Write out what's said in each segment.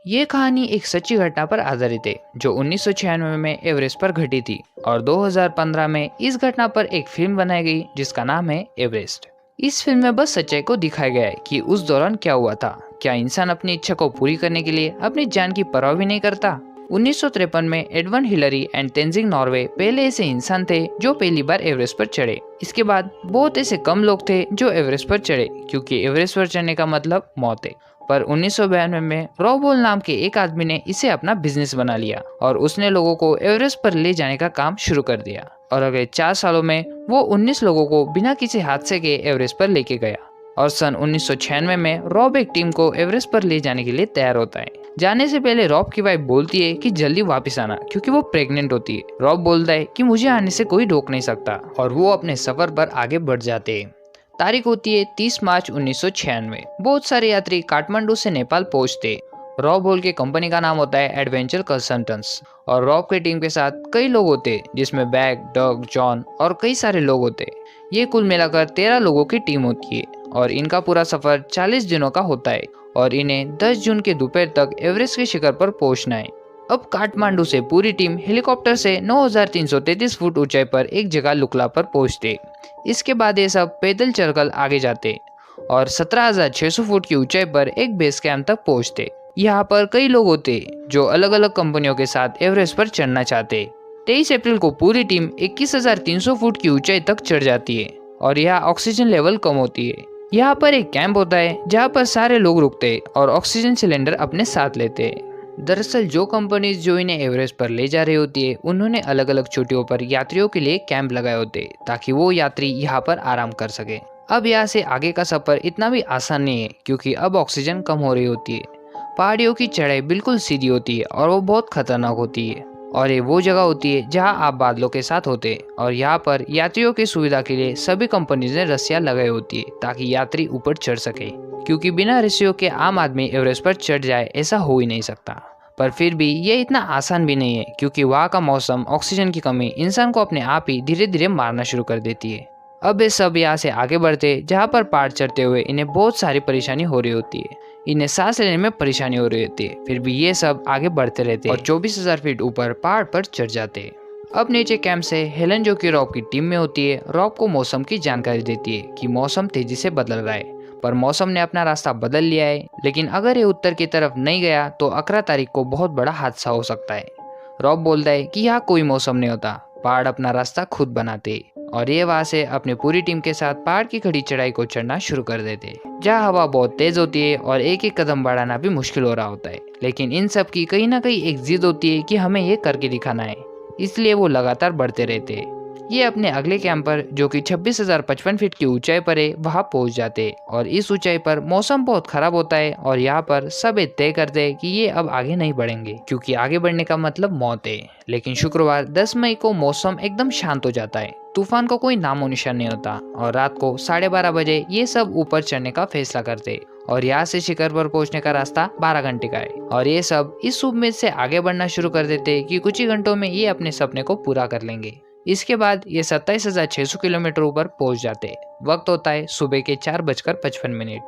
ये कहानी एक सच्ची घटना पर आधारित है जो 1996 में एवरेस्ट पर घटी थी और 2015 में इस घटना पर एक फिल्म बनाई गई जिसका नाम है एवरेस्ट। इस फिल्म में बस सच्चाई को दिखाया गया है कि उस दौरान क्या हुआ था। क्या इंसान अपनी इच्छा को पूरी करने के लिए अपनी जान की परवाह भी नहीं करता। 1953 में Edward Hillary and Tenzing Norway पहले ऐसे इंसान थे जो पहली बार एवरेस्ट पर चढ़े। इसके बाद बहुत ऐसे कम लोग थे जो एवरेस्ट पर चढ़े, क्योंकि एवरेस्ट पर चढ़ने का मतलब मौत है। पर 1992 में रॉबोल नाम के एक आदमी ने इसे अपना बिजनेस बना लिया और उसने लोगों को एवरेस्ट पर ले जाने का काम शुरू कर दिया। और अगले 4 सालों में वो 19 लोगों को बिना किसी हादसे के एवरेस्ट पर लेके गया। और सन 1996 में रॉब एक टीम को एवरेस्ट पर ले जाने के लिए तैयार होता है। जाने से पहले रॉब की वाइफ बोलती है कि जल्दी वापस आना, क्योंकि वो प्रेग्नेंट होती है। रॉब बोलता है कि मुझे आने से कोई रोक नहीं सकता और वो अपने सफर पर आगे बढ़ जाते हैं। तारीख होती है 30 मार्च 1996। बहुत सारे यात्री काठमांडू से नेपाल पहुंचते। रॉब होल के कंपनी का नाम होता है एडवेंचर कंसल्टेंट्स और रॉब की टीम के साथ कई लोग होते, जिसमें बैग, डग, जॉन और कई सारे लोग होते। ये कुल मिलाकर 13 लोगों की टीम होती है और इनका पूरा सफर 40 दिनों का होता है और इन्हें 10 जून के दोपहर तक एवरेस्ट के शिखर पर पहुंचना है। अब काठमांडू से पूरी टीम हेलीकॉप्टर से 9,333 फुट ऊंचाई पर एक जगह लुकला पर पहुंचते। इसके बाद ये सब पैदल चलकर आगे जाते और 17,600 फुट की ऊंचाई पर एक बेस कैंप तक पहुंचते। यहाँ पर कई लोग होते जो अलग अलग कंपनियों के साथ एवरेस्ट पर चढ़ना चाहते। 23 अप्रैल को पूरी टीम 21,300 फुट की ऊंचाई तक चढ़ जाती है और यहाँ ऑक्सीजन लेवल कम होती है। यहाँ पर एक कैंप होता है जहाँ पर सारे लोग रुकते और ऑक्सीजन सिलेंडर अपने साथ लेते। दरअसल जो कंपनीज जो इन्हें एवरेस्ट पर ले जा रही होती है, उन्होंने अलग अलग चोटियों पर यात्रियों के लिए कैंप लगाए होते ताकि वो यात्री यहाँ पर आराम कर सके। अब यहाँ से आगे का सफर इतना भी आसान नहीं है, क्योंकि अब ऑक्सीजन कम हो रही होती है। पहाड़ियों की चढ़ाई बिल्कुल सीधी होती है और वो बहुत खतरनाक होती है और ये वो जगह होती है जहाँ आप बादलों के साथ होते। और यहाँ पर यात्रियों की सुविधा के लिए सभी कंपनीज ने रस्सियाँ लगाई होती है ताकि यात्री ऊपर चढ़ सके, क्योंकि बिना रस्सियों के आम आदमी एवरेस्ट पर चढ़ जाए ऐसा हो ही नहीं सकता। पर फिर भी ये इतना आसान भी नहीं है, क्योंकि वहाँ का मौसम, ऑक्सीजन की कमी इंसान को अपने आप ही धीरे धीरे मारना शुरू कर देती है। अब ये सब यहाँ से आगे बढ़ते, जहाँ पर पहाड़ चढ़ते हुए इन्हें बहुत सारी परेशानी हो रही होती है। इन्हें सांस लेने में परेशानी हो रही होती है, फिर भी ये सब आगे बढ़ते रहते और 24,000 फीट ऊपर पहाड़ पर चढ़ जाते। अब नीचे कैंप से हेलन, जो कि रॉब की टीम में होती है, रॉब को मौसम की जानकारी देती है कि मौसम तेजी से बदल रहा है। पर मौसम ने अपना रास्ता बदल लिया है, लेकिन अगर ये उत्तर की तरफ नहीं गया तो 11 तारीख को बहुत बड़ा हादसा हो सकता है। रॉब बोलता है कि यहाँ कोई मौसम नहीं होता, पहाड़ अपना रास्ता खुद बनाते। और ये वहाँ से अपनी पूरी टीम के साथ पहाड़ की खड़ी चढ़ाई को चढ़ना शुरू कर देते, जहाँ हवा बहुत तेज होती है और एक एक कदम बढ़ाना भी मुश्किल हो रहा होता है। लेकिन इन सब की कहीं ना कहीं एक जिद होती है कि हमें ये करके दिखाना है, इसलिए वो लगातार बढ़ते रहते। ये अपने अगले कैंप पर, जो कि 26,055 फीट की ऊंचाई पर है, वहां पहुंच जाते और इस ऊंचाई पर मौसम बहुत खराब होता है और यहाँ पर सब तय करते हैं कि ये अब आगे नहीं बढ़ेंगे, क्योंकि आगे बढ़ने का मतलब मौत है। लेकिन शुक्रवार 10 मई को मौसम एकदम शांत हो जाता है, तूफान का कोई नामो निशान नहीं होता और रात को 12:30 बजे ये सब ऊपर चढ़ने का फैसला करते और यहाँ से शिखर पर पहुंचने का रास्ता 12 घंटे का है। और ये सब इस उम्मीद से आगे बढ़ना शुरू कर देते कि कुछ ही घंटों में ये अपने सपने को पूरा कर लेंगे। इसके बाद ये 27,600 किलोमीटर ऊपर पहुंच जाते। वक्त होता है सुबह के 4:55।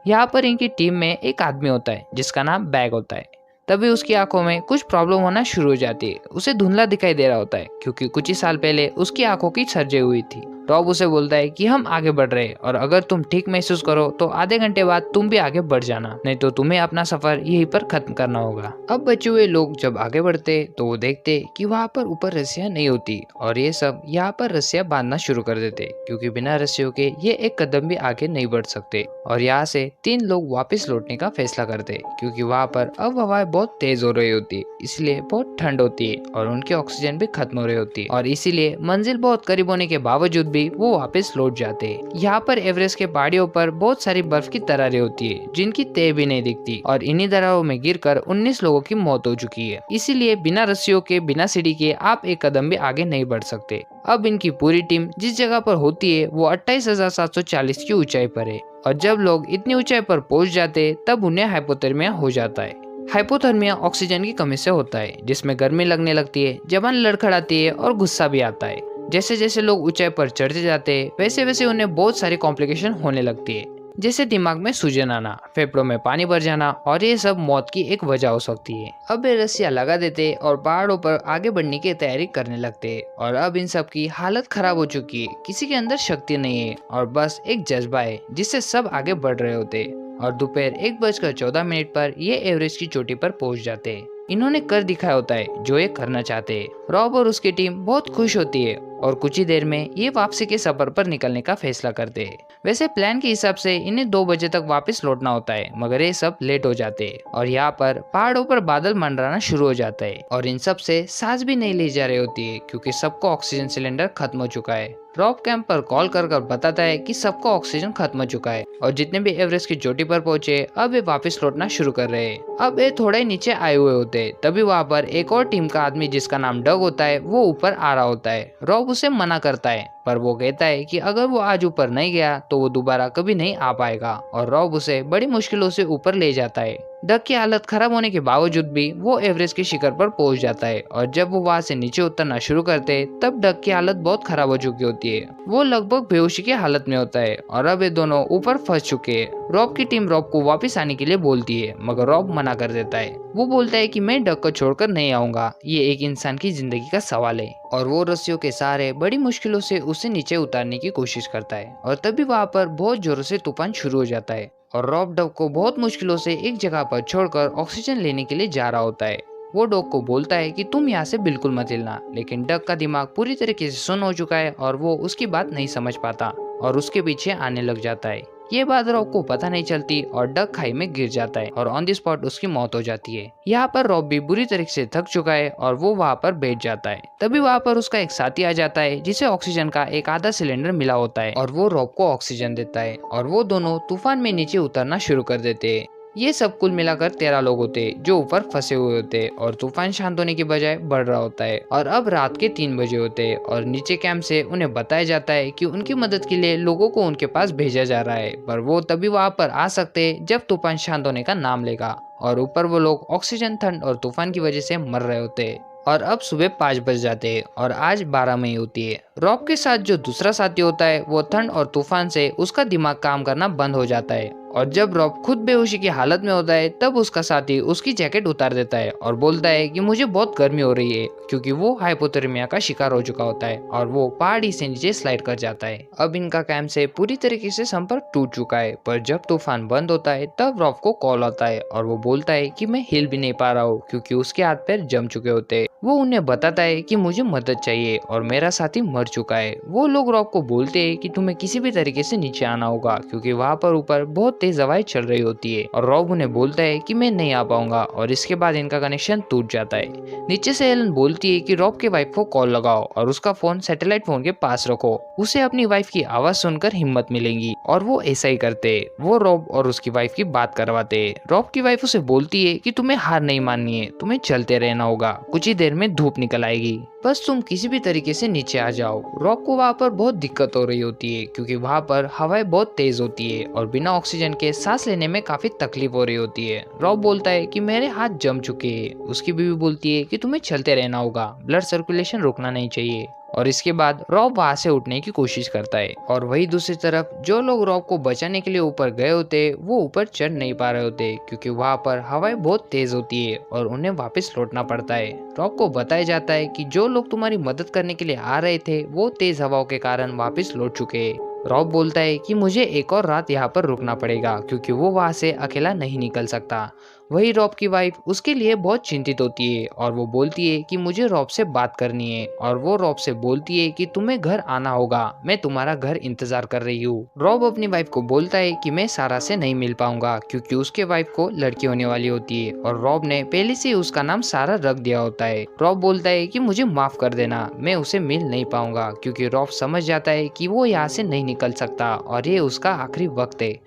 यहाँ पर इनकी टीम में एक आदमी होता है जिसका नाम बैग होता है। तभी उसकी आंखों में कुछ प्रॉब्लम होना शुरू हो जाती है। उसे धुंधला दिखाई दे रहा होता है, क्योंकि कुछ ही साल पहले उसकी आंखों की सर्जरी हुई थी। रॉब उसे बोलता है कि हम आगे बढ़ रहे हैं और अगर तुम ठीक महसूस करो तो आधे घंटे बाद तुम भी आगे बढ़ जाना, नहीं तो तुम्हें अपना सफर यहीं पर खत्म करना होगा। अब बचे हुए लोग जब आगे बढ़ते तो वो देखते कि वहाँ पर ऊपर रस्सियाँ नहीं होती और ये सब यहाँ पर रस्सियाँ बांधना शुरू कर देते, क्योंकि बिना रस्सियों के ये एक कदम भी आगे नहीं बढ़ सकते। और यहाँ से 3 लोग वापस लौटने का फैसला करते, क्योंकि वहाँ पर अब हवाएं बहुत तेज हो रही होती है, इसलिए बहुत ठंड होती है और उनकी ऑक्सीजन भी खत्म हो रही होती है और इसीलिए मंजिल बहुत करीब होने के बावजूद भी वो वापस लौट जाते हैं। यहाँ पर एवरेस्ट के पहाड़ियों पर बहुत सारी बर्फ की दरारें होती है, जिनकी तह भी नहीं दिखती और इन्हीं दरारों में गिरकर 19 लोगों की मौत हो चुकी है। इसीलिए बिना रस्सियों के, बिना सीढ़ी के आप एक कदम भी आगे नहीं बढ़ सकते। अब इनकी पूरी टीम जिस जगह पर होती है वो 28,740 की ऊंचाई पर है और जब लोग इतनी ऊंचाई पर पहुंच जाते तब उन्हें हाइपोथर्मिया हो जाता है। हाइपोथर्मिया ऑक्सीजन की कमी से होता है, जिसमें गर्मी लगने लगती है, जबान लड़खड़ाती है और गुस्सा भी आता है। जैसे जैसे लोग ऊंचाई पर चढ़ते जाते हैं वैसे वैसे उन्हें बहुत सारी कॉम्प्लिकेशन होने लगती है। जैसे दिमाग में सूजन आना, फेफड़ों में पानी भर जाना, और ये सब मौत की एक वजह हो सकती है। अब ये रस्सियां लगा देते और पहाड़ों पर आगे बढ़ने की तैयारी करने लगते। और अब इन सब की हालत खराब हो चुकी है, किसी के अंदर शक्ति नहीं है और बस एक जज्बा है जिससे सब आगे बढ़ रहे होते। और दोपहर 1:14 पर ये एवरेस्ट की चोटी पर पहुंच जाते। इन्होंने कर दिखाया होता है जो ये करना चाहते हैं। रॉब और उसकी टीम बहुत खुश होती है और कुछ ही देर में ये वापसी के सफर पर निकलने का फैसला करते हैं। वैसे प्लान के हिसाब से इन्हें 2 बजे तक वापस लौटना होता है, मगर ये सब लेट हो जाते हैं और यहाँ पर पहाड़ों पर बादल मंडराना शुरू हो जाता है और इन सब से सांस भी नहीं ली जा रही होती है क्योंकि सबको ऑक्सीजन सिलेंडर खत्म हो चुका है। रॉब कैंप पर कॉल कर बताता है कि सबको ऑक्सीजन खत्म हो चुका है और जितने भी एवरेस्ट की चोटी पर पहुंचे अब ये वापस लौटना शुरू कर रहे हैं। अब ये थोड़ा ही नीचे आए हुए होते तभी वहाँ पर एक और टीम का आदमी जिसका नाम डग होता है वो ऊपर आ रहा होता है। रॉब उसे मना करता है पर वो कहता है कि अगर वो आज ऊपर नहीं गया तो वो दोबारा कभी नहीं आ पाएगा और रॉब उसे बड़ी मुश्किलों से ऊपर ले जाता है। डग की हालत खराब होने के बावजूद भी वो एवरेस्ट के शिखर पर पहुंच जाता है और जब वो वहां से नीचे उतरना शुरू करते हैं तब डग की हालत बहुत खराब हो चुकी होती है। वो लगभग बेहोशी की हालत में होता है और अब ये दोनों ऊपर फंस चुके हैं। रॉब की टीम रॉब को वापस आने के लिए बोलती है मगर रॉब मना कर देता है। वो बोलता है कि मैं डग को छोड़कर नहीं आऊंगा, ये एक इंसान की जिंदगी का सवाल है। और वो रस्सियों के सहारे बड़ी मुश्किलों से उसे नीचे उतारने की कोशिश करता है और तभी वहाँ पर बहुत जोरों से तूफान शुरू हो जाता है और रॉब डग को बहुत मुश्किलों से एक जगह पर छोड़कर ऑक्सीजन लेने के लिए जा रहा होता है। वो डॉग को बोलता है कि तुम यहाँ से बिल्कुल मत हिलना, लेकिन डग का दिमाग पूरी तरीके से सुन्न हो चुका है और वो उसकी बात नहीं समझ पाता और उसके पीछे आने लग जाता है। ये बात रॉब को पता नहीं चलती और डग खाई में गिर जाता है और ऑन द स्पॉट उसकी मौत हो जाती है। यहाँ पर रॉब भी बुरी तरीके से थक चुका है और वो वहाँ पर बैठ जाता है। तभी वहाँ पर उसका एक साथी आ जाता है जिसे ऑक्सीजन का एक आधा सिलेंडर मिला होता है और वो रॉब को ऑक्सीजन देता है और वो दोनों तूफान में नीचे उतरना शुरू कर देते हैं। ये सब कुल मिलाकर 13 लोग होते जो ऊपर फंसे हुए होते और तूफान शांत होने की बजाय बढ़ रहा होता है और अब रात के 3 बजे होते और नीचे कैंप से उन्हें बताया जाता है कि उनकी मदद के लिए लोगों को उनके पास भेजा जा रहा है, पर वो तभी वहां पर आ सकते जब तूफान शांत होने का नाम लेगा। और ऊपर वो लोग ऑक्सीजन, ठंड और तूफान की वजह से मर रहे होते और अब सुबह 5 बज जाते हैं और आज 12 मई होती है। रॉब के साथ जो दूसरा साथी होता है वो ठंड और तूफान से उसका दिमाग काम करना बंद हो जाता है और जब रॉब खुद बेहोशी की हालत में होता है तब उसका साथी उसकी जैकेट उतार देता है और बोलता है कि मुझे बहुत गर्मी हो रही है क्योंकि वो हाइपोथर्मिया का शिकार हो चुका होता है और वो पहाड़ी से नीचे स्लाइड कर जाता है। अब इनका कैंप से पूरी तरीके से संपर्क टूट चुका है, पर जब तूफान बंद होता है तब रॉब को कॉल आता है और वो बोलता है कि मैं हिल भी नहीं पा रहा हूँ क्योंकि उसके हाथ पैर जम चुके होते हैं। वो उन्हें बताता है कि मुझे मदद चाहिए और मेरा साथी मर चुका है। वो लोग रॉब को बोलते हैं कि तुम्हें किसी भी तरीके से नीचे आना होगा क्योंकि वहाँ पर ऊपर बहुत तेज हवाएं चल रही होती है और रॉब उन्हें बोलता है कि मैं नहीं आ पाऊंगा और इसके बाद इनका कनेक्शन टूट जाता है। नीचे से एलन बोलती है कि रॉब के वाइफ को कॉल लगाओ और उसका फोन सैटेलाइट फोन के पास रखो, उसे अपनी वाइफ की आवाज सुनकर हिम्मत मिलेगी और वो ऐसा ही करते। वो रॉब और उसकी वाइफ की बात करवाते। रॉब की वाइफ उसे बोलती है कि तुम्हें हार नहीं माननी है, तुम्हें चलते रहना होगा, कुछ ही देर में धूप निकल आएगी, बस तुम किसी भी तरीके से नीचे आ जाओ। रॉब को वहाँ पर बहुत दिक्कत हो रही होती है क्योंकि वहाँ पर हवाएं बहुत तेज होती है और बिना ऑक्सीजन के सांस लेने में काफी तकलीफ हो रही होती है। रॉब बोलता है कि मेरे हाथ जम चुके हैं। उसकी बीवी बोलती है कि तुम्हें चलते रहना होगा, ब्लड सर्कुलेशन रुकना नहीं चाहिए। और इसके बाद रॉब वहां से उठने की कोशिश करता है और वही दूसरी तरफ जो लोग रॉब को बचाने के लिए ऊपर गए होते वो ऊपर चढ़ नहीं पा रहे होते क्योंकि वहां पर हवाएं बहुत तेज होती है और उन्हें वापस लौटना पड़ता है। रॉब को बताया जाता है कि जो लोग तुम्हारी मदद करने के लिए आ रहे थे वो तेज हवाओं के कारण वापस लौट चुके हैं। रॉब बोलता है कि मुझे एक और रात यहाँ पर रुकना पड़ेगा क्योंकि वो वहां से अकेला नहीं निकल सकता। वही रॉब की वाइफ उसके लिए बहुत चिंतित होती है और वो बोलती है कि मुझे रॉब से बात करनी है और वो रॉब से बोलती है कि तुम्हें घर आना होगा, मैं तुम्हारा घर इंतजार कर रही हूँ। रॉब अपनी वाइफ को बोलता है कि मैं सारा से नहीं मिल पाऊंगा क्योंकि उसके वाइफ को लड़की होने वाली होती है और रॉब ने पहले से उसका नाम सारा रख दिया होता है। रॉब बोलता है कि मुझे माफ कर देना, मैं उसे मिल नहीं पाऊंगा क्योंकि रॉब समझ जाता है कि वो यहाँ से नहीं निकल सकता और ये उसका आखिरी वक्त है।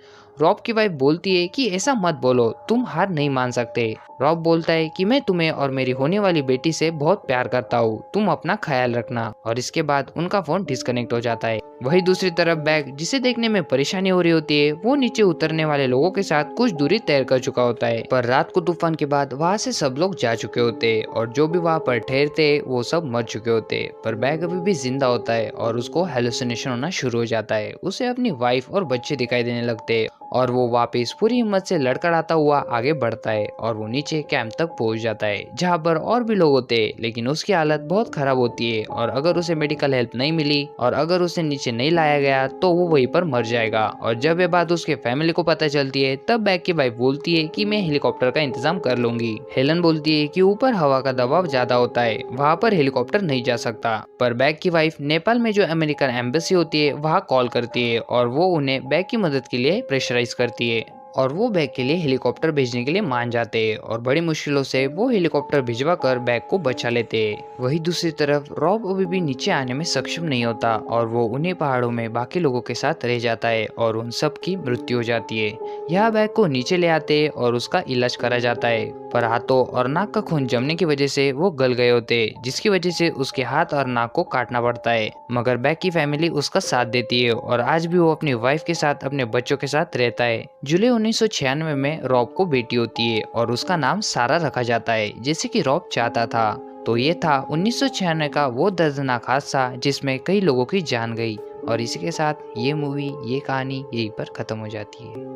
रॉब की वाइफ बोलती है कि ऐसा मत बोलो, तुम हार नहीं मान सकते। रॉब बोलता है कि मैं तुम्हें और मेरी होने वाली बेटी से बहुत प्यार करता हूँ, तुम अपना ख्याल रखना। और इसके बाद उनका फोन डिस्कनेक्ट हो जाता है। वही दूसरी तरफ बैग, जिसे देखने में परेशानी हो रही होती है, वो नीचे उतरने वाले लोगों के साथ कुछ दूरी तैर कर चुका होता है। पर रात को तूफान के बाद वहाँ से सब लोग जा चुके होते हैं और जो भी वहाँ पर ठहरते वो सब मर चुके होते। पर बैग अभी भी जिंदा होता है और उसको हेलुसिनेशन होना शुरू हो जाता है। उसे अपनी वाइफ और बच्चे दिखाई देने लगते हैं और वो वापस पूरी हिम्मत से लड़खड़ाता हुआ आगे बढ़ता है और वो नीचे कैंप तक पहुंच जाता है, जहाँ पर और भी लोग होते हैं। लेकिन उसकी हालत बहुत खराब होती है और अगर उसे मेडिकल हेल्प नहीं मिली और अगर उसे नीचे नहीं लाया गया तो वो वहीं पर मर जाएगा। और जब ये बात उसके फैमिली को पता चलती है तब बैग की वाइफ बोलती है कि मैं हेलीकॉप्टर का इंतजाम कर लूंगी। हेलन बोलती है कि ऊपर हवा का दबाव ज्यादा होता है, वहाँ पर हेलीकॉप्टर नहीं जा सकता। पर बैग की वाइफ नेपाल में जो अमेरिकन एम्बेसी होती है वहाँ कॉल करती है और वो उन्हें बैग की मदद के लिए प्रेशराइज करती है और वो बैग के लिए हेलीकॉप्टर भेजने के लिए मान जाते हैं और बड़ी मुश्किलों से वो हेलीकॉप्टर भिजवा कर बैग को बचा लेते हैं। वही दूसरी तरफ रॉब अभी भी नीचे आने में सक्षम नहीं होता और वो उन्हीं पहाड़ों में बाकी लोगों के साथ रह जाता है और उन सब की मृत्यु हो जाती है। यह बैग को नीचे ले आते हैं और उसका इलाज करा जाता है, पर हाथों और नाक का खून जमने की वजह से वो गल गए होते, जिसकी वजह से उसके हाथ और नाक को काटना पड़ता है। मगर बैग की फैमिली उसका साथ देती है और आज भी वो अपनी वाइफ के साथ अपने बच्चों के साथ रहता है। जुलाई 1996 में रॉब को बेटी होती है और उसका नाम सारा रखा जाता है, जैसे कि रॉब चाहता था। तो ये था 1996 का वो दर्दनाक हादसा जिसमें कई लोगों की जान गई। और इसी के साथ ये मूवी, ये कहानी यहीं पर खत्म हो जाती है।